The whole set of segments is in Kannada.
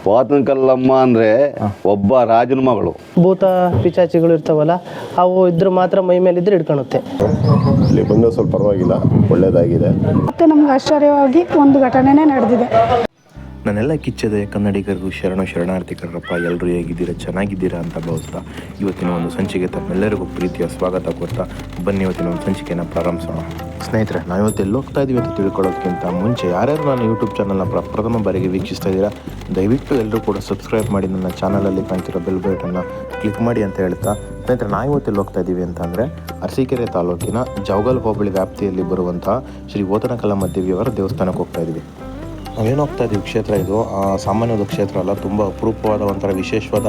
ವಾತನಕಲ್ಲಮ್ಮ ಅಂದರೆ ಒಬ್ಬ ರಾಜನ ಮಗಳು. ಭೂತ ಪಿಚಾಚಿಗಳು ಇರ್ತಾವಲ್ಲ, ಅವು ಇದ್ರೆ ಮಾತ್ರ ಮೈ ಮೇಲೆ ಇದ್ರೆ ಹಿಡ್ಕೊಳುತ್ತೆ. ಇಲ್ಲಿ ಬಂದು ಸ್ವಲ್ಪ ಪರವಾಗಿಲ್ಲ, ಒಳ್ಳೆಯದಾಗಿದೆ. ಮತ್ತು ನಮ್ಗೆ ಆಶ್ಚರ್ಯವಾಗಿ ಒಂದು ಘಟನೆನೇ ನಡೆದಿದೆ. ನನ್ನೆಲ್ಲ ಕಿಚ್ಚದೆ ಕನ್ನಡಿಗರಿಗೂ ಶರಣಾರ್ಥಿಕರಪ್ಪ, ಎಲ್ಲರೂ ಹೇಗಿದ್ದೀರಾ, ಚೆನ್ನಾಗಿದ್ದೀರಾ ಅಂತ ಭಾವಿಸ್ತಾ ಇವತ್ತಿನ ಒಂದು ಸಂಚಿಕೆ ತಮ್ಮೆಲ್ಲರಿಗೂ ಪ್ರೀತಿಯ ಸ್ವಾಗತ ಕೊಡ್ತಾ ಬನ್ನಿ ಇವತ್ತಿನ ಒಂದು ಸಂಚಿಕೆಯನ್ನು ಪ್ರಾರಂಭಿಸೋಣ. ಸ್ನೇಹಿತರೆ, ನಾವಿವತ್ತು ಎಲ್ಲಿ ಹೋಗ್ತಾ ಇದ್ದೀವಿ ಅಂತ ತಿಳ್ಕೊಳ್ಳೋದಕ್ಕಿಂತ ಮುಂಚೆ ಯಾರ್ಯಾರು ನಾನು ಯೂಟ್ಯೂಬ್ ಚಾನಲ್ನ ಪ್ರಥಮ ಬಾರಿಗೆ ವೀಕ್ಷಿಸ್ತಾ ಇದ್ದೀರಾ, ದಯವಿಟ್ಟು ಎಲ್ಲರೂ ಕೂಡ ಸಬ್ಸ್ಕ್ರೈಬ್ ಮಾಡಿ, ನನ್ನ ಚಾನಲಲ್ಲಿ ಕಾಣ್ತಿರೋ ಬೆಲ್ ಬಟನ್ನ ಕ್ಲಿಕ್ ಮಾಡಿ ಅಂತ ಹೇಳ್ತಾ, ಸ್ನೇಹಿತರೆ ನಾವಿವತ್ತು ಎಲ್ಲಿ ಹೋಗ್ತಾ ಇದ್ದೀವಿ ಅಂತಂದರೆ ಅರಸೀಕೆರೆ ತಾಲೂಕಿನ ಜವಗಲ್ ಹೋಬಳಿ ವ್ಯಾಪ್ತಿಯಲ್ಲಿ ಬರುವಂತಹ ಶ್ರೀ ವಾತನಕಲ್ಲಮ್ಮ ದೇವಿಯವರ ದೇವಸ್ಥಾನಕ್ಕೆ ಹೋಗ್ತಾ ಇದ್ದೀವಿ. ನಾವೇನು ಹೋಗ್ತಾ ಇದ್ದೀವಿ, ಕ್ಷೇತ್ರ ಇದು ಸಾಮಾನ್ಯವಾದ ಕ್ಷೇತ್ರ ಅಲ್ಲ, ತುಂಬ ಅಪರೂಪವಾದ ಒಂಥರ ವಿಶೇಷವಾದ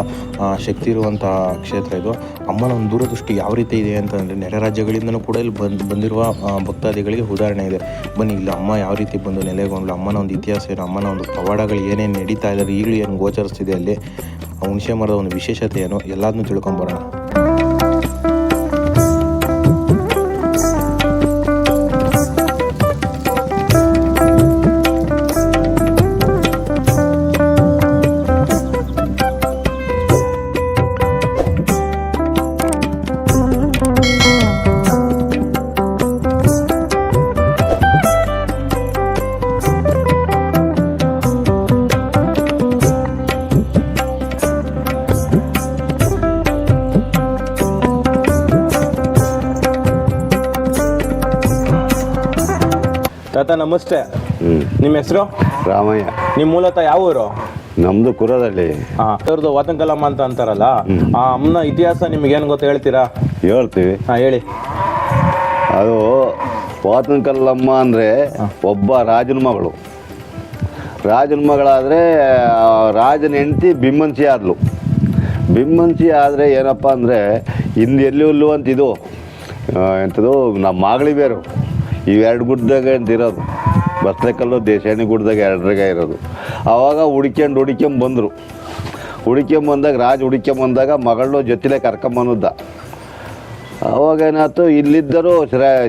ಶಕ್ತಿ ಇರುವಂಥ ಕ್ಷೇತ್ರ ಇದು. ಅಮ್ಮನ ಒಂದು ದೂರದೃಷ್ಟಿ ಯಾವ ರೀತಿ ಇದೆ ಅಂತಂದರೆ ನೆರೆ ರಾಜ್ಯಗಳಿಂದಲೂ ಕೂಡ ಇಲ್ಲಿ ಬಂದಿರುವ ಭಕ್ತಾದಿಗಳಿಗೆ ಉದಾಹರಣೆ ಇದೆ. ಬನ್ನಿ ಇಲ್ಲಿ ಅಮ್ಮ ಯಾವ ರೀತಿ ಬಂದು ನೆಲೆಗೊಂಡ್ಲು, ಅಮ್ಮನ ಒಂದು ಇತಿಹಾಸ ಏನು, ಅಮ್ಮನ ಒಂದು ಪವಾಡಗಳು ಏನೇನು ನಡೀತಾ ಇದ್ದಾರೆ, ಈಗಲೂ ಏನು ಗೋಚರಿಸ್ತಿದೆ ಅಲ್ಲಿ, ಹುಣಸೆ ಮರದ ಒಂದು ವಿಶೇಷತೆ ಏನು, ಎಲ್ಲದನ್ನೂ ತಿಳ್ಕೊಂಬರೋಣ. ತಾತ ನಮಸ್ತೆ. ನಿಮ್ಮ ಹೆಸರು? ರಾಮಯ್ಯ. ನಿಮ್ಮ ಮೂಲತಃ ಯಾವ ಊರು? ನಮ್ಮದು ಕುರದಲ್ಲಿ. ಅವ್ರದ್ದು ವಾತನಕಲ್ಲಮ್ಮ ಅಂತ ಅಂತಾರಲ್ಲ, ಆ ಅಮ್ಮನ ಇತಿಹಾಸ ನಿಮಗೇನು ಗೊತ್ತ ಹೇಳ್ತೀರಾ? ಹೇಳ್ತೀವಿ. ಹೇಳಿ. ಅದು ವಾತನಕಲ್ಲಮ್ಮ ಅಂದರೆ ಒಬ್ಬ ರಾಜನ ಮಗಳು. ರಾಜನ ಮಗಳಾದರೆ ರಾಜನ ಹೆಂಡತಿ ಬಿಮ್ಮನ್ಸಿ ಆದ್ಲು. ಬಿಮ್ಮನ್ಸಿ ಆದರೆ ಏನಪ್ಪ ಅಂದರೆ ಹಿಂದೆ ಎಲ್ಲೂ ಅಂತ ಇದು ಎಂಥದ್ದು ನಮ್ಮ ಮಾಗಳಿ ಬೇರು ಇವೆರಡು ಗುಡ್ಡದಾಗ ಅಂತಿರೋದು. ಬಸ್ಲೆಕಲ್ಲು ದೇಶಾಣಿ ಗುಡ್ಡದಾಗ ಎರಡರಾಗ ಇರೋದು. ಆವಾಗ ಹುಡ್ಕೊಂಬಂದರು. ಹುಡ್ಕೊಂಬಂದಾಗ ರಾಜ ಹುಡ್ಕೊಂಬಂದಾಗ ಮಗಳನ್ನೂ ಜೊತೆಲೇ ಕರ್ಕೊಂಬಂದ. ಅವಾಗ ಏನಾಯ್ತು, ಇಲ್ಲಿದ್ದರೂ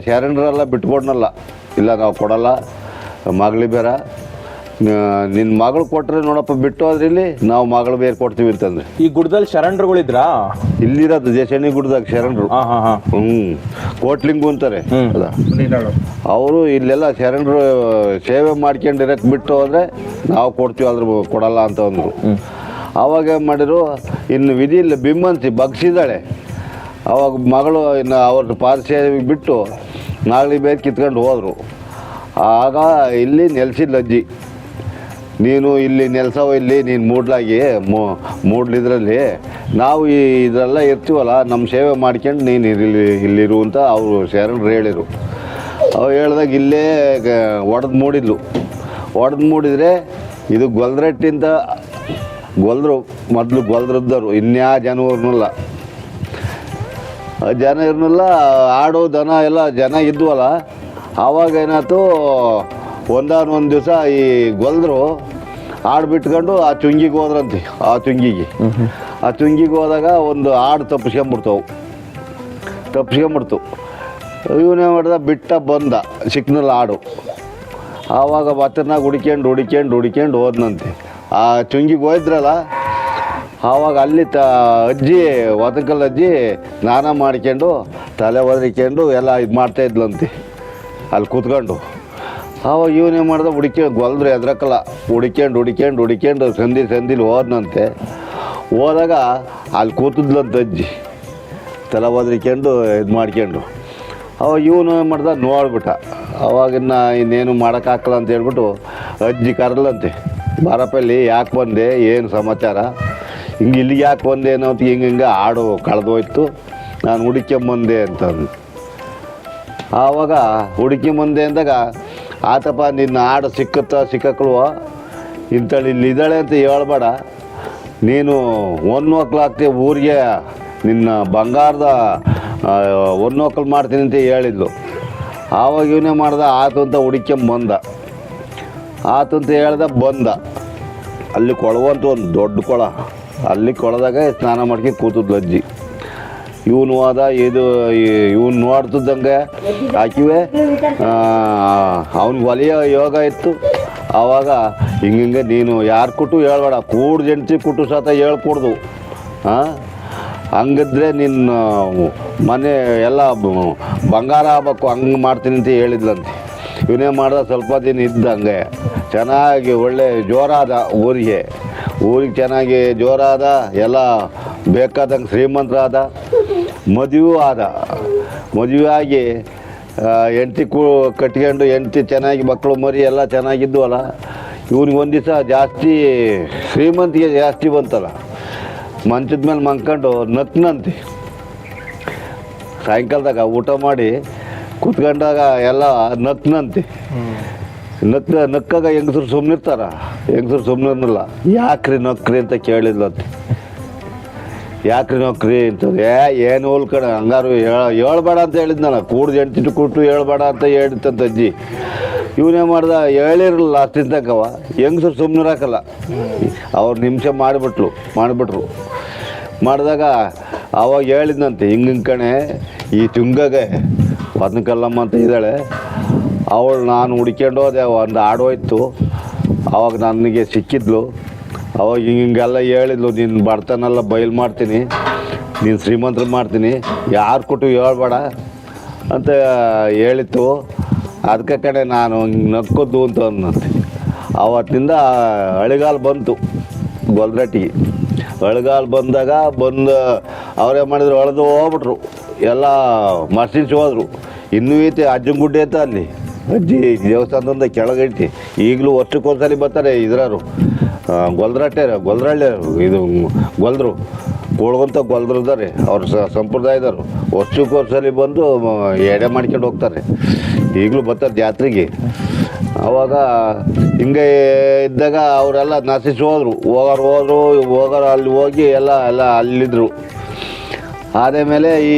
ಶರಣರೆಲ್ಲ ಬಿಟ್ಕೊಡ್ನಲ್ಲ, ಇಲ್ಲ ನಾವು ಕೊಡಲ್ಲ, ಮಗಳು ಬೇರೆ, ನಿನ್ನ ಮಗಳು ಕೊಟ್ಟರೆ ನೋಡಪ್ಪ ಬಿಟ್ಟು ಹೋದ್ರೆ ಇಲ್ಲಿ ನಾವು ಮಗಳು ಬೇರೆ ಕೊಡ್ತೀವಿ ಅಂತಂದ್ರೆ. ಈ ಗುಡ್ಡದಲ್ಲಿ ಶರಣರುಗಳಿದ್ರಾ? ಇಲ್ಲಿರೋದು ದೇಶಾಣಿ ಗುಡ್ಡದಾಗ ಶರಣರು. ಕೋಟ್ಲಿಂಗು ಅಂತಾರೆ ಅದ. ಅವರು ಇಲ್ಲೆಲ್ಲ ಶರಣರು ಸೇವೆ ಮಾಡ್ಕೊಂಡಿರಕ್ಕೆ ಬಿಟ್ಟು ಹೋದರೆ ನಾವು ಕೊಡ್ತೀವಿ, ಅದ್ರ ಕೊಡಲ್ಲ ಅಂತ ಅಂದರು. ಆವಾಗ ಏನು ಮಾಡಿದ್ರು, ಇನ್ನು ವಿಧಿ ಇಲ್ಲ, ಬಿಮ್ಮನ್ಸಿ ಬಗ್ಸಿದ್ದಾಳೆ. ಅವಾಗ ಮಗಳು ಇನ್ನು ಅವ್ರ ಪಾದ ಸೇವೆ ಬಿಟ್ಟು ನಾಗಲಿ ಬೇರೆ ಕಿತ್ಕೊಂಡು ಹೋದರು. ಆಗ ಇಲ್ಲಿ ನೆಲೆಸಿದ್ಲು ಅಜ್ಜಿ, ನೀನು ಇಲ್ಲಿ ನೆಲೆಸವ, ಇಲ್ಲಿ ನೀನು ಮೂಡ್ಲಾಗಿ ಮೂಡ್ಲಿದ್ರಲ್ಲಿ ನಾವು ಇದೆಲ್ಲ ಇರ್ತೀವಲ್ಲ, ನಮ್ಮ ಸೇವೆ ಮಾಡ್ಕೊಂಡು ನೀನು ಇಲ್ಲಿರು ಅಂತ ಅವರು ಶರಣರು ಹೇಳಿದರು. ಅವ್ರು ಹೇಳ್ದಾಗ ಇಲ್ಲೇ ಒಡೆದು ಮೂಡಿದರೆ ಇದು ಗೊಲ್ರಟ್ಟಿಂದ ಗೊಲ್ದರು, ಮೊದಲು ಗೊಲ್ದ್ರದ್ದವರು, ಇನ್ಯಾ ಜನ ಇರ್ನಲ್ಲ, ಆಡು ದನ ಎಲ್ಲ ಜನ ಇದ್ವಲ್ಲ. ಆವಾಗ ಏನಾಯ್ತು, ಒಂದಾನೊಂದು ದಿವಸ ಈ ಗೊಲ್ದರು ಆಡು ಬಿಟ್ಕೊಂಡು ಆ ಚುಂಗಿಗೆ ಹೋದ್ರಂತೆ. ಆ ಚುಂಗಿಗೆ ಹೋದಾಗ ಒಂದು ಆಡು ತಪ್ಪಿಸ್ಕೊಂಬಿಡ್ತು. ಇವನೇ ಮಾಡಿದ, ಬಿಟ್ಟ ಬಂದ, ಸಿಕ್ನಲ್ಲ ಆಡು. ಆವಾಗ ಬತ್ತನಾಗ ಹುಡ್ಕೊಂಡು ಹೋದ್ನಂತೆ. ಆ ಚುಂಗಿಗೆ ಹೋಯ್ದ್ರಲ್ಲ, ಆವಾಗ ಅಲ್ಲಿ ಅಜ್ಜಿ ವಾತನಕಲ್ಲ ಅಜ್ಜಿ ಸ್ನಾನ ಮಾಡ್ಕೊಂಡು ತಲೆ ಒದರಿಕೊಂಡು ಎಲ್ಲ ಇದು ಮಾಡ್ತಾಯಿದ್ಲಂತೆ ಅಲ್ಲಿ ಕೂತ್ಕೊಂಡು. ಆವಾಗ ಇವನೇ ಮಾಡ್ದೆ, ಗೊಲ್ದ್ರು ಎದ್ರಕ್ಕಲ್ಲ, ಹುಡ್ಕೊಂಡು ಸಂದಿಲಿ ಹೋದ್ನಂತೆ. ಹೋದಾಗ ಅಲ್ಲಿ ಕೂತಿದ್ಲಂತ ಅಜ್ಜಿ ತಲೆ ಒದರಿಕೊಂಡು ಇದು ಮಾಡ್ಕೊಂಡು. ಅವಾಗ ಇವನು ಮಾಡ್ದ, ನೋಡ್ಬಿಟ್ಟ. ಅವಾಗಿನ್ನ ಇನ್ನೇನು ಮಾಡೋಕ್ಕಾಗಲ್ಲ ಅಂತ ಹೇಳ್ಬಿಟ್ಟು ಅಜ್ಜಿ ಕರೆದ್ಲಂತೆ, ಬಾರಪ್ಪಲ್ಲಿ ಯಾಕೆ ಬಂದೆ, ಏನು ಸಮಾಚಾರ, ಇಲ್ಲಿಗೆ ಯಾಕೆ ಬಂದೆ ಅನ್ನೋ ಹಿಂಗೆ ಆಡು ಕಳೆದೋಯ್ತು, ನಾನು ಹುಡ್ಕೊಂಬಂದೆ ಅಂತಂದು. ಆವಾಗ ಹುಡ್ಕೊಂಬಂದೆ ಅಂದಾಗ, ಆತಪ್ಪ ನಿನ್ನ ಆಡು ಸಿಕ್ಕಕ್ಳುವ ಇಂಥಳು ಇದ್ದಾಳೆ ಅಂತ ಹೇಳ್ಬೇಡ, ನೀನು ಹೊನ್ನೋಕ್ಲಾಗ್ತೀವಿ ಊರಿಗೆ, ನಿನ್ನ ಬಂಗಾರದ ಹೊನ್ನೋಕಲು ಮಾಡ್ತೀನಿ ಅಂತ ಹೇಳಿದ್ಲು. ಆವಾಗ ಇವನೇ ಮಾಡ್ದ, ಆತು ಅಂತ ಹುಡ್ಕೊಂಬಂದ. ಆತು ಅಂತ ಹೇಳ್ದ, ಬಂದ. ಅಲ್ಲಿ ಕೊಳವಂತ ಒಂದು ದೊಡ್ಡ ಕೊಳ, ಅಲ್ಲಿ ಕೊಳದಾಗ ಸ್ನಾನ ಮಾಡ್ಕೊಂಡು ಕೂತಿದ್ಲು ಅಜ್ಜಿ. ಇವನು ಹೋದ, ಇವನು ನೋಡ್ತಿದ್ದಂಗೆ ಆಕಿವೆ ಅವ್ನಿಗೆ ಒಲೆಯ ಯೋಗ ಇತ್ತು. ಆವಾಗ ಹಿಂಗೆ ನೀನು ಯಾರು ಕೊಟ್ಟು ಹೇಳ್ಬೇಡ, ಕೂಡು ಜಂಟಿ ಕೊಟ್ಟು ಸತ ಹೇಳ್ಕೊಡ್ದು. ಹಾಂ, ಹಂಗಿದ್ರೆ ನಿನ್ನ ಮನೆ ಎಲ್ಲ ಬಂಗಾರ ಆಗ್ಬೇಕು, ಹಂಗೆ ಮಾಡ್ತೀನಿ ಅಂತ ಹೇಳಿದ್ಲಂತೆ. ಇವನೇ ಮಾಡ್ದ, ಸ್ವಲ್ಪ ದಿನ ಇದ್ದಂಗೆ ಚೆನ್ನಾಗಿ ಒಳ್ಳೆ ಜೋರಾದ ಊರಿಗೆ ಚೆನ್ನಾಗಿ ಜೋರಾದ, ಎಲ್ಲ ಬೇಕಾದಂಗೆ ಶ್ರೀಮಂತರಾದ, ಮದುವೆ ಆದ. ಮದುವೆ ಆಗಿ ಹೆಂಡ್ತಿ ಕಟ್ಕೊಂಡು ಹೆಂಡ್ತಿ ಚೆನ್ನಾಗಿ ಮಕ್ಕಳು ಮರಿ ಎಲ್ಲ ಚೆನ್ನಾಗಿದ್ವಲ್ಲ. ಇವ್ನಿಗೆ ಒಂದು ದಿವಸ ಜಾಸ್ತಿ ಶ್ರೀಮಂತಿಗೆ ಜಾಸ್ತಿ ಬಂತಲ್ಲ, ಮಂಚದ ಮೇಲೆ ಮಂಕೊಂಡು ನಕ್ನಂತೆ. ಸಾಯಂಕಾಲದಾಗ ಊಟ ಮಾಡಿ ಕೂತ್ಕೊಂಡಾಗ ಎಲ್ಲ ನಕ್ನಂತೆ. ನಕ್ಕಾಗ ಹೆಂಗಸರು ಸುಮ್ಮನಿರ್ತಾರ, ಹೆಂಗಸರು ಸುಮ್ಮನಿರಲ್ಲ. ಯಾಕ್ರಿ ನಕ್ರಿ ಅಂತ ಕೇಳಿದ್ಲಂತೆ. ಯಾಕ್ರಿ ನಕ್ರಿ ಅಂತಂದು, ಏನು ಹೋಲ್ಕಣ, ಹಂಗಾರು ಹೇಳ್ಬೇಡ ಅಂತ ಹೇಳಿದ್ನಲ್ಲ, ಕೂಡು ಜಂಟಿ ಕೊಟ್ಟು ಹೇಳ್ಬೇಡ ಅಂತ ಹೇಳಿತ್ತಂತ ಅಜ್ಜಿ. ಇವನೇ ಮಾಡ್ದ, ಹೇಳಿರಲಿಲ್ಲ ಅಷ್ಟಿನ ತನಕವ. ಹೆಂಗಸರು ಸುಮ್ಮನಿರಾಕಲ್ಲ, ಅವ್ರು ನಿಮಿಷ ಮಾಡಿಬಿಟ್ರು. ಮಾಡಿದಾಗ ಅವಾಗ ಹೇಳಿದ್ನಂತೆ, ಹಿಂಗೆ ಕಣೆ, ಈ ತುಂಗಗೆ ವದನಕಲ್ಲಮ್ಮ ಅಂತ ಇದ್ದಾಳೆ, ಅವಳು ನಾನು ಹುಡ್ಕೊಂಡು ಹೋದೆ, ಒಂದು ಆಡೋಯ್ತು. ಅವಾಗ ನನಗೆ ಸಿಕ್ಕಿದ್ಲು. ಅವಾಗ ಹಿಂಗೆಲ್ಲ ಹೇಳಿದ್ಲು, ನೀನು ಬಡತನೆಲ್ಲ ಬಯಲು ಮಾಡ್ತೀನಿ, ನೀನು ಶ್ರೀಮಂತರು ಮಾಡ್ತೀನಿ, ಯಾರು ಕೊಟ್ಟು ಹೇಳ್ಬೇಡ ಅಂತ ಹೇಳಿತ್ತು. ಅದಕ್ಕೆ ಕಡೆ ನಾನು ಹಿಂಗೆ ನಕ್ಕೋದು ಅಂತ ಅನ್ನಂತೆ. ಆವತ್ತಿಂದ ಅಳಿಗಾಲ ಬಂತು ಗೊಲ್ರಟ್ಟಿಗೆ. ಅಳಿಗಾಲ ಬಂದಾಗ ಅವರೇ ಮಾಡಿದ್ರು, ಅಳೆದು ಹೋಗ್ಬಿಟ್ರು, ಎಲ್ಲ ಮರ್ಸಿನ್ಸಿ ಹೋದರು. ಇನ್ನೂ ಐತೆ ಅಜ್ಜನ ಗುಡ್ಡೆ ಐತೆ ಅಲ್ಲಿ, ಅಜ್ಜಿ ದೇವಸ್ಥಾನದಿಂದ ಕೆಳಗೈತಿ. ಈಗಲೂ ವರ್ಷಕ್ಕೊಂದ್ಸಲಿ ಬರ್ತಾರೆ ಇದ್ರಾರು, ಗೊಲ್ರಳ್ಳಿ ಇದು ಗೊಲ್ದರು ಕೋಳ್ಗೊಂತ ಗೊಲ್ದ್ರು ಇದ್ದಾರೆ, ಅವ್ರ ಸಂಪ್ರದಾಯದವರು. ವರ್ಷಕ್ಕೊಂದ್ಸಲಿ ಬಂದು ಎಡೆ ಮಾಡ್ಕೊಂಡು ಹೋಗ್ತಾರೆ. ಈಗಲೂ ಬರ್ತಾರೆ ಜಾತ್ರೆಗೆ. ಆವಾಗ ಹಿಂಗೆ ಇದ್ದಾಗ ಅವರೆಲ್ಲ ನಶಿಸಿ ಹೋದರು. ಹೋಗೋರು ಅಲ್ಲಿ ಹೋಗಿ ಎಲ್ಲ ಅಲ್ಲಿದ್ದರು. ಆದಮೇಲೆ ಈ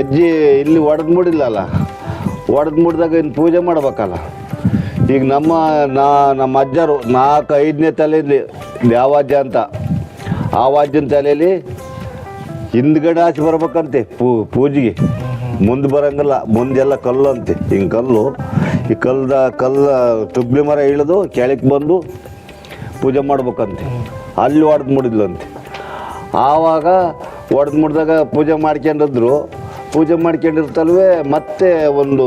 ಅಜ್ಜಿ ಇಲ್ಲಿ ಒಡೆದು ಮುಡಿದಾಗ ಇನ್ನು ಪೂಜೆ ಮಾಡ್ಬೇಕಲ್ಲ. ಈಗ ನಮ್ಮ ಅಜ್ಜರು 4-5ನೇ ತಲೆಯಲ್ಲಿ ದ್ಯಾವಾಜ್ಯ ಅಂತ, ಆ ವಾಜ್ಯನ ತಲೆಯಲ್ಲಿ ಹಿಂದ್ಗಡೆ ಆಚೆ ಬರ್ಬೇಕಂತೆ ಪೂಜೆಗೆ. ಮುಂದೆ ಬರೋಂಗಿಲ್ಲ, ಮುಂದೆಲ್ಲ ಕಲ್ಲು ಅಂತೆ. ಹಿಂಗೆ ಕಲ್ಲು, ಈ ಕಲ್ಲು ತುಗ್ಲಿ ಮರ ಇಳಿದು ಕೆಳಕ್ಕೆ ಬಂದು ಪೂಜೆ ಮಾಡ್ಬೇಕಂತೆ. ಅಲ್ಲಿ ಒಡೆದು ಮುಡಿದ್ಲಂತೆ. ಆವಾಗ ಒಡೆದು ಮುಡಿದಾಗ ಪೂಜೆ ಮಾಡ್ಕೊಂಡಿರ್ತಲ್ವೇ ಮತ್ತೆ ಒಂದು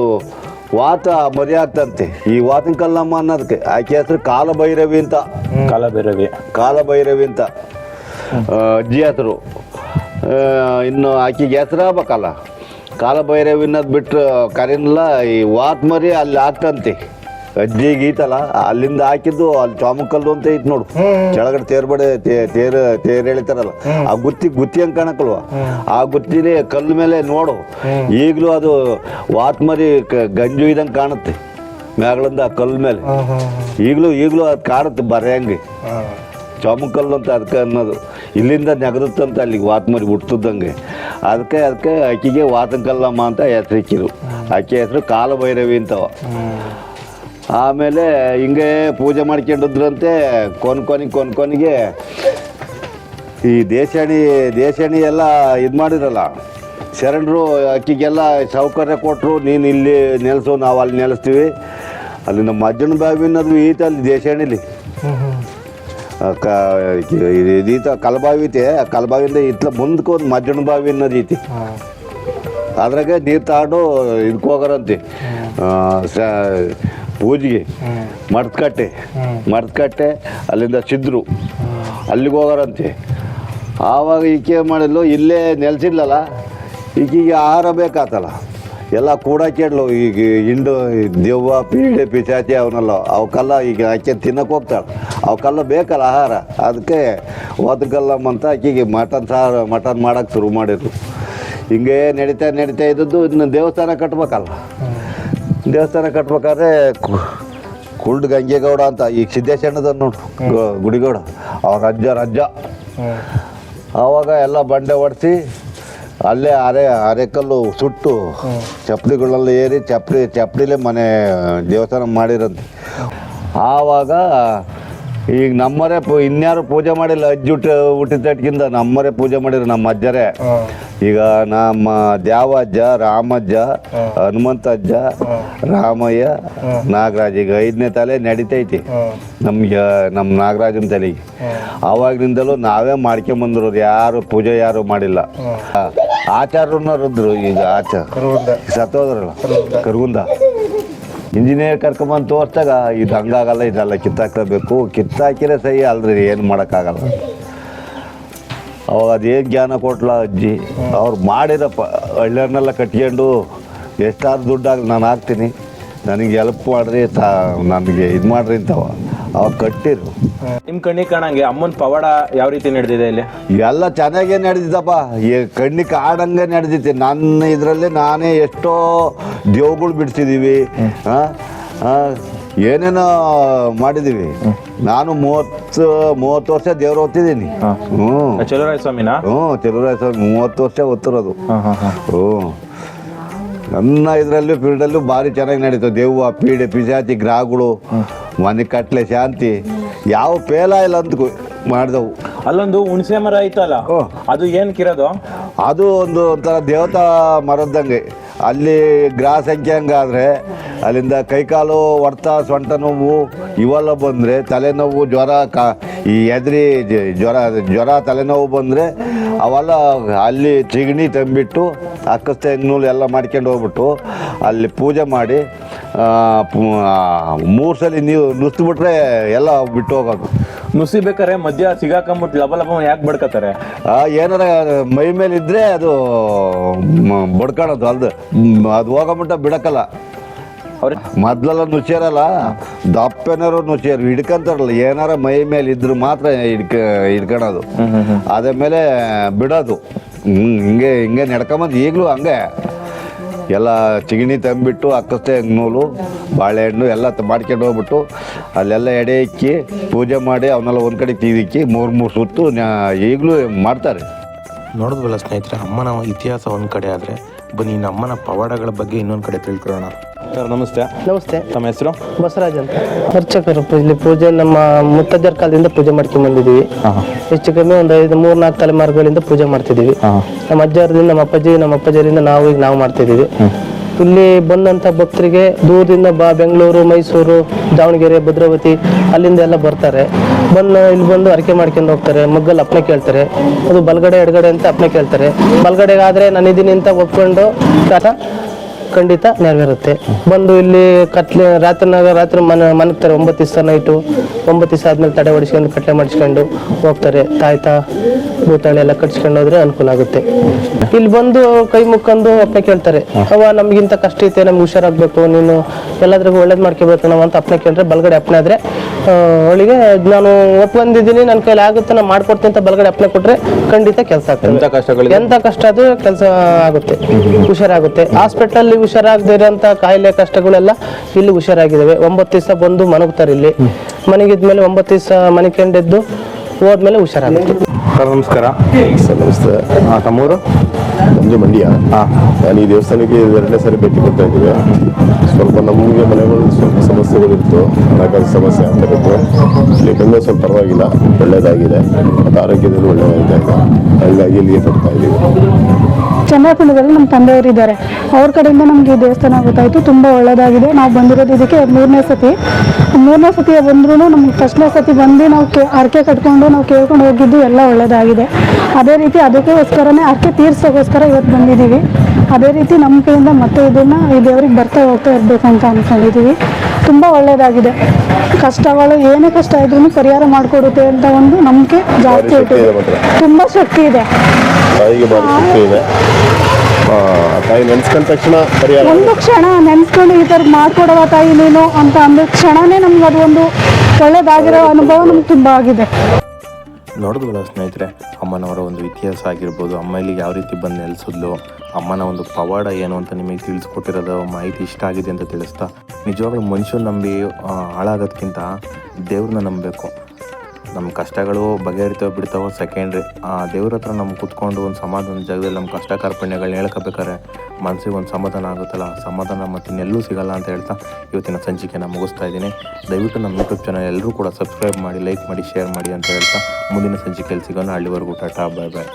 ವಾತ ಮರಿ ಆಗ್ತಂತೆ. ಈ ವಾತನ ಕಲ್ಲಮ್ಮ ಅನ್ನೋದಕ್ಕೆ ಆಕೆ ಹೆಸರು ಕಾಲಭೈರವಿ ಅಂತ. ಕಾಲಭೈರವಿ ಅಂತ ಅಜ್ಜಿ ಹೆಸರು. ಇನ್ನು ಆಕೆಗೆ ಹೆಸರು ಆಗ್ಬೇಕಲ್ಲ, ಕಾಲಭೈರವಿ ಅನ್ನೋದು ಬಿಟ್ಟು ಕರೀನಲ್ಲ. ಈ ವಾತ್ ಮರಿ ಅಲ್ಲಿ ಆಗ್ತಂತೆ. ಅಜ್ಜಿಗೆ ಈತಲ್ಲ, ಅಲ್ಲಿಂದ ಹಾಕಿದ್ದು ಅಲ್ಲಿ ಚಾಮಕಲ್ಲು ಅಂತ ಐತೆ ನೋಡು, ಕೆಳಗಡೆ ತೇರು ಎಳಿತಾರಲ್ಲ, ಆ ಗುತ್ತಿ ಹಂಗೆ ಕಾಣಕ್ಕಲ್ವ, ಆ ಗುತ್ತಿಲಿ ಕಲ್ಲು ಮೇಲೆ ನೋಡು. ಈಗಲೂ ಅದು ವಾತ್ ಮರಿ ಗಂಜು ಇದಂಗೆ ಕಾಣುತ್ತೆ ಮ್ಯಾಗಳಿಂದ ಆ ಕಲ್ಲು ಮೇಲೆ. ಈಗಲೂ ಅದು ಕಾಣುತ್ತೆ ಬರೆಯಂಗೆ. ಚಾಮಕಲ್ಲು ಅಂತ ಅದಕ್ಕೆ ಅನ್ನೋದು. ಇಲ್ಲಿಂದ ನೆಗದುತ್ತಂತ ಅಲ್ಲಿಗೆ ವಾತ್ ಮರಿ ಹುಟ್ಟುತ್ತಂಗೆ. ಅದಕ್ಕೆ ಆಕೆಗೆ ವಾತನಕಲ್ಲಮ್ಮ ಅಂತ ಹೆಸರು ಇಕ್ಕಿರು. ಆಕೆ ಹೆಸರು ಕಾಲಭೈರವಿ ಅಂತವ. ಆಮೇಲೆ ಹಿಂಗೆ ಪೂಜೆ ಮಾಡ್ಕೊಂಡಿದ್ರಂತೆ. ಕೊನೆಗೆ ಈ ದೇಶಾಣಿ ಎಲ್ಲ ಇದು ಮಾಡಿರಲ್ಲ, ಶರಣರು ಅಕ್ಕಿಗೆಲ್ಲ ಸೌಕರ್ಯ ಕೊಟ್ಟರು. ನೀನು ಇಲ್ಲಿ ನೆಲೆಸು, ನಾವು ಅಲ್ಲಿ ನೆಲೆಸ್ತೀವಿ. ಅಲ್ಲಿ ನಮ್ಮ ಅಜ್ಜನ ಬಾವಿ ಅನ್ನೋದು ಈತ ಅಲ್ಲಿ ದೇಶಾಣಿಲಿ ಈತ ಕಲ್ಬಾವಿ ಐತೆ. ಆ ಕಲ್ಬಾವಿಯಿಂದ ಇತ್ಲ ಮುಂದಕ್ಕೆ ಒಂದು ಮಜ್ಜನ ಬಾವಿ ಅನ್ನೋದು ಐತಿ. ಅದ್ರಾಗೆ ನೀರು ತಗೊಂಡು ಇದಕ್ಕೆ ಹೋಗೋರಂತೆ ಪೂಜೆಗೆ. ಮಡ್ಕಟ್ಟೆ ಅಲ್ಲಿಂದ ಸಿದ್ರು ಅಲ್ಲಿಗೆ ಹೋಗೋರಂತೆ. ಆವಾಗ ಈಕೆ ಮಾಡಿದ್ಲು, ಇಲ್ಲೇ ನೆಲೆಸಿದ್ಲಲ್ಲ, ಈಗೀಗ ಆಹಾರ ಬೇಕಾತಲ್ಲ, ಎಲ್ಲ ಕೂಡ ಕೇಳಲು. ಈಗ ಹಿಂಡು ದೆವ್ವ ಪೀಡೆ ಪಿಚಾಚಿ ಅವನ್ನೆಲ್ಲ ಅವಕ್ಕೆಲ್ಲ ಈಗ ಆಕೆ ತಿನ್ನಕ್ಕೆ ಹೋಗ್ತಾಳೆ. ಅವಕ್ಕೆಲ್ಲ ಬೇಕಲ್ಲ ಆಹಾರ. ಅದಕ್ಕೆ ವಾತನಕಲ್ಲಮ್ಮ ಅಂತ ಆಕೆಗೆ ಮಟನ್ ಮಾಡೋಕ್ಕೆ ಶುರು ಮಾಡಿದ್ರು. ಹಿಂಗೆ ನಡೀತಾ ಇದ್ದದ್ದು. ಇನ್ನು ದೇವಸ್ಥಾನ ಕಟ್ಬೇಕಾದ್ರೆ ಕುಲ್ಡ್ ಗಂಗೇಗೌಡ ಅಂತ, ಈಗ ಸಿದ್ದೇಶಣ್ಣದ ನೋಡು ಗುಡಿಗೌಡ, ಅವ್ರ ಅಜ್ಜ. ಆವಾಗ ಎಲ್ಲ ಬಂಡೆ ಹೊಡೆಸಿ ಅಲ್ಲೇ ಅರೆಕಲ್ಲು ಸುಟ್ಟು ಚಪ್ಪಲಿಗಳೆಲ್ಲ ಏರಿ ಚಪ್ಪಲಿಲೇ ಮನೆ ದೇವಸ್ಥಾನ ಮಾಡಿರಂತೆ. ಆವಾಗ ಈಗ ನಮ್ಮರೇ ಇನ್ಯಾರು ಪೂಜೆ ಮಾಡಿಲ್ಲ, ಅಜ್ಜಿ ಹುಟ್ಟಿದ ತಟ್ಕಿಂತ ನಮ್ಮರೇ ಪೂಜೆ ಮಾಡಿದ್ರು, ನಮ್ಮ ಅಜ್ಜರೇ. ಈಗ ನಮ್ಮ ದ್ಯಾವಜ್ಜ, ರಾಮಜ್ಜ, ಹನುಮಂತ ಅಜ್ಜ, ರಾಮಯ್ಯ, ನಾಗರಾಜ್, ಈಗ 5ನೇ ತಲೆ ನಡೀತೈತಿ ನಮ್ಗೆ, ನಮ್ಮ ನಾಗರಾಜನ ತಲೆಗೆ. ಆವಾಗಿನಿಂದಲೂ ನಾವೇ ಮಾಡ್ಕೊಂಬಂದಿರೋದು, ಯಾರು ಪೂಜೆ ಯಾರು ಮಾಡಿಲ್ಲ. ಆಚಾರ್ಯನವರಿದ್ರು, ಈಗ ಸತ್ತೋದ್ರಲ್ಲ ಕರ್ಗುಂದ, ಇಂಜಿನಿಯರ್ ಕರ್ಕೊಂಬಂದು ತೋರಿಸ್ದಾಗ ಇದು ಹಂಗಾಗಲ್ಲ, ಇದೆಲ್ಲ ಕಿತ್ತಾಕಬೇಕು, ಕಿತ್ತಾಕಿದ್ರೆ ಸಹಿ ಅಲ್ರಿ, ಏನು ಮಾಡೋಕ್ಕಾಗಲ್ಲ. ಅವಾಗ ಅದೇನು ಜ್ಞಾನ ಕೊಟ್ಲ ಅಜ್ಜಿ, ಅವ್ರು ಮಾಡಿರಪ್ಪ, ಹಳ್ಳಿಯವ್ರನ್ನೆಲ್ಲ ಕಟ್ಕೊಂಡು ಎಷ್ಟಾದ್ರು ದುಡ್ಡಾಗಲಿ ನಾನು ಹಾಕ್ತೀನಿ, ನನಗೆ ಹೆಲ್ಪ್ ಮಾಡಿರಿ, ನನಗೆ ಇದು ಮಾಡಿರಿ ಅಂತವ ಅವಾಗ ಕಟ್ಟಿರು. ನಿಮ್ಮ ಕಣ್ಣಿಗೆ ಕಾಣಂಗೆ ಅಮ್ಮನ ಪವಾಡ ಯಾವ ರೀತಿ ನಡೆದಿದೆ ಇಲ್ಲಿ? ಎಲ್ಲ ಚೆನ್ನಾಗೇ ನಡೆದಿದ್ದಪ್ಪ, ಈ ಕಣ್ಣಿಗೆ ಕಾಡಂಗೆ ನಡೆದಿತ್ತು. ನನ್ನ ಇದರಲ್ಲಿ ನಾನೇ ಎಷ್ಟೋ ದೇವ್ಗಳು ಬಿಡಿಸಿದ್ದೀವಿ, ಏನೇನೋ ಮಾಡಿದ್ದೀವಿ. ನಾನು 30 ವರ್ಷ ದೇವ್ರು ಓದ್ತಿದ್ದೀನಿ. ಚಲುವರಾಯ ಸ್ವಾಮಿನ? ಚಲುವರಾಯ ಸ್ವಾಮಿ 30 ವರ್ಷ ಓದ್ತಿರೋದು. ನನ್ನ ಇದರಲ್ಲೂ ಫೀಲ್ಡಲ್ಲೂ ಭಾರಿ ಚೆನ್ನಾಗಿ ನಡೀತು. ದೆವ್ವ, ಪೀಡೆ, ಪಿಶಾಚಿ, ಗ್ರಹಗಳು, ಮನೆ ಕಟ್ಲೆ, ಶಾಂತಿ, ಯಾವ ಪೇಲ ಇಲ್ಲ ಅಂತ ಮಾಡಿದವು. ಅಲ್ಲೊಂದು ಹುಣಸೆ ಮರ ಐತಲ್ಲ, ಅದು ಏನಕ್ಕಿರೋದು? ಅದು ಒಂಥರ ದೇವತಾ ಮರದ್ದಂಗೆ. ಅಲ್ಲಿ ಗ್ರಹ ಸಂಖ್ಯೆ ಹಂಗಾದರೆ ಅಲ್ಲಿಂದ ಕೈಕಾಲು ಹೊಡ್ತ, ಸೊಂಟ ನೋವು ಇವೆಲ್ಲ ಬಂದರೆ, ತಲೆನೋವು, ಜ್ವರ, ಈ ಎದ್ರಿ ಜ್ವರ ತಲೆನೋವು ಬಂದರೆ ಅವೆಲ್ಲ ಅಲ್ಲಿ ಚಿಗಣಿ ತಂಬಿಟ್ಟು ಅಕ್ಕಸ್ತೆ ನೂಲು ಎಲ್ಲ ಮಾಡ್ಕೊಂಡು ಹೋಗ್ಬಿಟ್ಟು ಅಲ್ಲಿ ಪೂಜೆ ಮಾಡಿ 3 ಸಲ ನೀವು ನುಸ್ಬಿಟ್ರೆ ಎಲ್ಲ ಬಿಟ್ಟು ಹೋಗೋದು. ನುಸಿಬೇಕಾರೆ ಮಧ್ಯ ಸಿಗಾಕೊಂಬಿಟ್ಟು ಲಬ ಯಾಕೆ ಬಡ್ಕತಾರೆ? ಏನಾರ ಮೈ ಮೇಲೆ ಇದ್ದರೆ ಅದು ಬಡ್ಕೊಳೋದು, ಅದು ಹೋಗೋಮಟ್ಟ ಬಿಡಕ್ಕಲ್ಲ. ಮೊದ್ಲೆಲ್ಲ ನುಚ್ಚಿರಲ್ಲ, ದಪ್ಪೇನಾರು ನುಚ್ಚಿರು ಹಿಡ್ಕೊಂತಾರಲ್ಲ, ಏನಾರ ಮೈ ಮೇಲೆ ಇದ್ರು ಮಾತ್ರ ಹಿಡ್ಕೊಳೋದು, ಅದ ಮೇಲೆ ಬಿಡೋದು. ಹಿಂಗೆ ನಡ್ಕೊಂಬಂದು ಈಗಲೂ ಹಂಗೆ ಎಲ್ಲ ಚಿಗಣಿ ತಂಬಿಟ್ಟು ಅಕ್ಕಸ್ತೆ ನೂಲು, ಬಾಳೆಹಣ್ಣು ಎಲ್ಲ ಮಾಡ್ಕೊಂಡು ಹೋಗ್ಬಿಟ್ಟು ಅಲ್ಲೆಲ್ಲ ಎಡೆ ಇಕ್ಕಿ ಪೂಜೆ ಮಾಡಿ ಅವನ್ನೆಲ್ಲ ಒಂದು ಕಡೆ ತೀದಿಕ್ಕಿ 3 ಸುತ್ತು ಈಗಲೂ ಮಾಡ್ತಾರೆ. ನೋಡಿದ್ವಲ್ಲ ಸ್ನೇಹಿತರೆ, ಅಮ್ಮನ ಇತಿಹಾಸ ಒಂದು ಕಡೆ ಆದರೆ ಬನ್ನಿ ಇನ್ನು ಅಮ್ಮನ ಪವಾಡಗಳ ಬಗ್ಗೆ ಇನ್ನೊಂದು ಕಡೆ ತಿಳ್ಕೊಳ್ಳೋಣ. ಸರ್ ನಮಸ್ತೆ. ನಮಸ್ತೆ. ತಮ್ಮ ಹೆಸರು? ಬಸವರಾಜ್ ಅಂತ. ಅರ್ಚಕರು. ಇಲ್ಲಿ ಪೂಜೆ ನಮ್ಮ ಮುತ್ತಜ್ಜರ ಕಾಲದಿಂದ ಪೂಜೆ ಮಾಡ್ಕೊಂಡ್ ಬಂದಿದ್ದೀವಿ. ಹೆಚ್ಚು ಕಮ್ಮಿ ಒಂದು 3-4 ತಲೆಮಾರುಗಳಿಂದ ಪೂಜೆ ಮಾಡ್ತಿದ್ದೀವಿ. ನಮ್ಮ ಅಜ್ಜರಿಂದ, ನಮ್ಮ ಅಪ್ಪಾಜರಿಂದ ನಾವು ಮಾಡ್ತಿದ್ದೀವಿ. ಇಲ್ಲಿ ಬಂದಂಥ ಭಕ್ತರಿಗೆ ದೂರದಿಂದ ಬೆಂಗಳೂರು, ಮೈಸೂರು, ದಾವಣಗೆರೆ, ಭದ್ರಾವತಿ ಅಲ್ಲಿಂದ ಎಲ್ಲ ಬರ್ತಾರೆ. ಇಲ್ಲಿ ಬಂದು ಅರಕೆ ಮಾಡ್ಕೊಂಡು ಹೋಗ್ತಾರೆ. ಮಗ್ಗಲ್ಲಿ ಅಪ್ಪಣೆ ಕೇಳ್ತಾರೆ. ಅದು ಬಲಗಡೆ ಎಡಗಡೆ ಅಂತ ಅಪ್ಪಣೆ ಕೇಳ್ತಾರೆ. ಬಲಗಡೆಗಾದರೆ ನಾನಿದ್ದೀನಿ ಅಂತ ಒಪ್ಕೊಂಡು ಖಂಡಿತ ನೆರವೇರುತ್ತೆ. ಬಂದು ಇಲ್ಲಿ ರಾತ್ರಿ ಮನಗ್ತಾರೆ. 9 ದಿವಸ ನೈಟು, 9 ದಿವಸ ಆದ್ಮೇಲೆ ತಡೆ ಹೊಡಿಸ್ಕೊಂಡು ಕಟ್ಲೆ ಮಾಡಿಸ್ಕೊಂಡು ಹೋಗ್ತಾರೆ. ತಾಯ್ತ ಭೂತಾಳೆ ಎಲ್ಲ ಕಟ್ಸ್ಕೊಂಡು ಹೋದ್ರೆ ಅನುಕೂಲ ಆಗುತ್ತೆ. ಇಲ್ಲಿ ಬಂದು ಕೈ ಮುಕ್ಕೊಂಡು ಅಪ್ಪಣೆ ಕೇಳ್ತಾರೆ. ನಮ್ಗಿಂತ ಕಷ್ಟ ಐತೆ, ನಮ್ಗೆ ಹುಷಾರಾಗಬೇಕು, ನೀನು ಎಲ್ಲದ್ರಿಗೂ ಒಳ್ಳೇದು ಮಾಡ್ಕೋಬೇಕು ನಾವು ಅಂತ ಅಪ್ಪಣೆ ಕೇಳಿದ್ರೆ, ಬಲಗಡೆ ಅಪ್ಪಣೆ ಆದರೆ ಅವಳಿಗೆ ನಾನು ಒಪ್ಕೊಂಡಿದ್ದೀನಿ, ನನ್ನ ಕೈಲಿ ಆಗುತ್ತೆ, ನಾನು ಮಾಡ್ಕೊಡ್ತೀನಿ ಅಂತ ಬಲಗಡೆ ಅಪ್ಪಣೆ ಕೊಟ್ಟರೆ ಖಂಡಿತ ಕೆಲಸ ಆಗ್ತದೆ. ಎಂಥ ಕಷ್ಟ ಅದು ಕೆಲಸ ಆಗುತ್ತೆ, ಹುಷಾರಾಗುತ್ತೆ. ಹಾಸ್ಪಿಟಲಲ್ಲಿ ಹುಷಾರಾಗದೇ ಇರೋಂಥ ಕಾಯಿಲೆ ಕಷ್ಟಗಳೆಲ್ಲ ಇಲ್ಲಿ ಹುಷಾರಾಗಿದ್ದಾವೆ. 9 ದಿವಸ ಬಂದು ಮನಗ್ತಾರೆ. ಇಲ್ಲಿ ಮನೆಗಿದ್ಮೇಲೆ 9 ದಿವಸ ಮನೆಕೊಂಡಿದ್ದು ಹೋದ್ಮೇಲೆ ಹುಷಾರಾಗುತ್ತೆ. ಸರ್ ನಮಸ್ಕಾರ. ಸರ್ ನಮಸ್ತೆ. ತಮ್ಮೂರು? ನಮ್ಮದು ಮಂಡ್ಯ. ನಾನು ಈ ದೇವಸ್ಥಾನಕ್ಕೆ 2ನೇ ಸಾರಿ ಭೇಟಿ ಕೊಡ್ತಾ ಇದ್ದೀವಿ. ಸ್ವಲ್ಪ ನಮಗೆ ಮನೆಗಳು ಸ್ವಲ್ಪ ಸಮಸ್ಯೆಗಳಿತ್ತು, ಹಣಕಾಸು ಸಮಸ್ಯೆ ಆಗ್ತಾಯಿತ್ತು. ಇಲ್ಲಿ ಬಂದರೆ ಸ್ವಲ್ಪ ಪರವಾಗಿಲ್ಲ, ಒಳ್ಳೆಯದಾಗಿದೆ, ಮತ್ತು ಆರೋಗ್ಯದಲ್ಲಿ ಒಳ್ಳೆಯದಾಗಿದೆ. ಹಾಗಾಗಿ ಇಲ್ಲಿಗೆ ಬರ್ತಾ ಇದ್ದೀವಿ. ಚಂದ್ರಪುರದಲ್ಲಿ ನಮ್ಮ ತಂದೆಯವರಿದ್ದಾರೆ, ಅವ್ರ ಕಡೆಯಿಂದ ನಮಗೆ ಈ ದೇವಸ್ಥಾನ ಗೊತ್ತಾಯಿತು, ತುಂಬ ಒಳ್ಳೆಯದಾಗಿದೆ. ನಾವು ಬಂದಿರೋದು ಇದಕ್ಕೆ 3ನೇ ಸತಿ. 3ನೇ ಸತಿ ಬಂದ್ರೂ ನಮ್ಗೆ 1ನೇ ಸತಿ ಬಂದು ನಾವು ಹರಕೆ ಕಟ್ಕೊಂಡು ನಾವು ಕೇಳ್ಕೊಂಡು ಹೋಗಿದ್ದು ಎಲ್ಲ ಒಳ್ಳೆಯದಾಗಿದೆ. ಅದೇ ರೀತಿ ಅದಕ್ಕೋಸ್ಕರನೇ ಹರಕೆ ತೀರ್ಸೋಕ್ಕೋಸ್ಕರ ಇವತ್ತು ಬಂದಿದ್ದೀವಿ. ಅದೇ ರೀತಿ ನಮ್ಮ ಕಡೆಯಿಂದ ಮತ್ತೆ ಇದನ್ನು ಈ ದೇವ್ರಿಗೆ ಬರ್ತಾ ಹೋಗ್ತಾ ಇರಬೇಕು ಅಂತ ಅಂದ್ಕೊಂಡಿದ್ದೀವಿ. ತುಂಬ ಒಳ್ಳೆಯದಾಗಿದೆ. ಕಷ್ಟಗಳು ಏನೇ ಕಷ್ಟ ಇದ್ರೂ ಪರಿಹಾರ ಮಾಡಿಕೊಡುತ್ತೆ ಅಂತ ಒಂದು ನಂಬಿಕೆ ಜಾಸ್ತಿ ಇದೆ. ತುಂಬ ಶಕ್ತಿ ಇದೆ. ತಾಯಿಗೆ ಭಾರಿ ಶಕ್ತಿ ಇದೆ. ತಾಯಿ ನೆನೆಸ್ಕೊಂಡ ತಕ್ಷಣ ಪರಿಹಾರ. ಒಂದು ಕ್ಷಣ ನೆನೆಸ್ಕೊಂಡು ಈ ಥರ ಮಾಡ್ಕೊಡವ ತಾಯಿ ನೀನು ಅಂತ ಅಂದ ಕ್ಷಣನೇ ನಮ್ಗೆ ಅದು ಒಂದು ಒಳ್ಳೆಯದಾಗಿರೋ ಅನುಭವ ನಮ್ಗೆ ತುಂಬ ಆಗಿದೆ. ನೋಡಿದ್ವಲ್ಲ ಸ್ನೇಹಿತರೆ, ಅಮ್ಮನವರ ಒಂದು ಇತಿಹಾಸ ಆಗಿರ್ಬೋದು, ಅಮ್ಮ ಇಲ್ಲಿಗೆ ಯಾವ ರೀತಿ ಬಂದು ನೆಲೆಸಿದ್ಲು, ಅಮ್ಮನ ಒಂದು ಪವಾಡ ಏನು ಅಂತ ನಿಮಗೆ ತಿಳಿಸ್ಕೊಟ್ಟಿರೋದು ಮಾಹಿತಿ ಇಷ್ಟ ಆಗಿದೆ ಅಂತ ತಿಳಿಸ್ತಾ, ನಿಜವಾಗ್ಲೂ ಮನುಷ್ಯನ ನಂಬಿ ಹಾಳಾಗೋದಕ್ಕಿಂತ ದೇವ್ರನ್ನ ನಂಬಬೇಕು. ನಮ್ಮ ಕಷ್ಟಗಳು ಬಗೆಹರಿತಾವೆ ಬಿಡ್ತಾವೋ ಸೆಕೆಂಡ್ರಿ. ಆ ದೇವ್ರ ಹತ್ರ ನಮ್ಮ ಕುತ್ಕೊಂಡು ಒಂದು ಸಮಾಧಾನ ಜಾಗದಲ್ಲಿ ನಮ್ಮ ಕಷ್ಟ ಕಾರ್ಪಣ್ಯಗಳನ್ನ ಹೇಳ್ಕೋಬೇಕಾರೆ ಮನಸ್ಸಿಗೆ ಒಂದು ಸಮಾಧಾನ ಆಗುತ್ತಲ್ಲ, ಸಮಾಧಾನ ಮತ್ತು ಇನ್ನೆಲ್ಲೂ ಸಿಗಲ್ಲ ಅಂತ ಹೇಳ್ತಾ ಇವತ್ತಿನ ಸಂಚಿಕೆನ ಮುಗಿಸ್ತಾ ಇದ್ದೀನಿ. ದಯವಿಟ್ಟು ನಮ್ಮ ಯೂಟ್ಯೂಬ್ ಚಾನಲ್ ಎಲ್ಲರೂ ಕೂಡ ಸಬ್ಸ್ಕ್ರೈಬ್ ಮಾಡಿ, ಲೈಕ್ ಮಾಡಿ, ಶೇರ್ ಮಾಡಿ ಅಂತ ಹೇಳ್ತಾ ಮುಂದಿನ ಸಂಚಿಕೆಯಲ್ಲಿ ಸಿಗೋಣ. ಅಲ್ಲಿವರೆಗೂ ಟಾಟಾ, ಬಾಯ್ ಬಾಯ್.